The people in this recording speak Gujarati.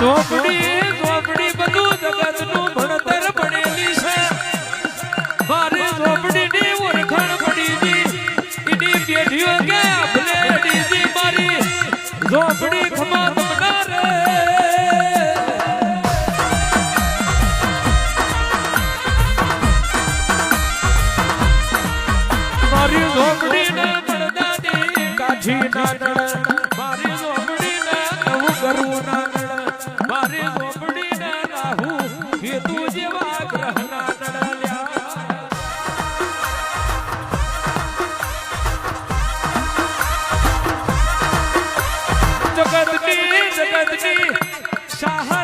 ઝોપડી બધું જગતનું ભણતર ભણેલી છે મારી ઝોપડીની ઓળખાણ પડી ગઈ એની પેઢીઓ ક્યાં ભૂલેડી ગઈ મારી ઝોપડી ખમા તમના રે મારી ઝોપડીના પડદાની કાઠી ના નળ મારી ઝોપડીના નવું કરવું ના મારી ઝોપડીને રાહુ કેતુ જેવા ગ્રહના નડલ્યા જગતની શાહ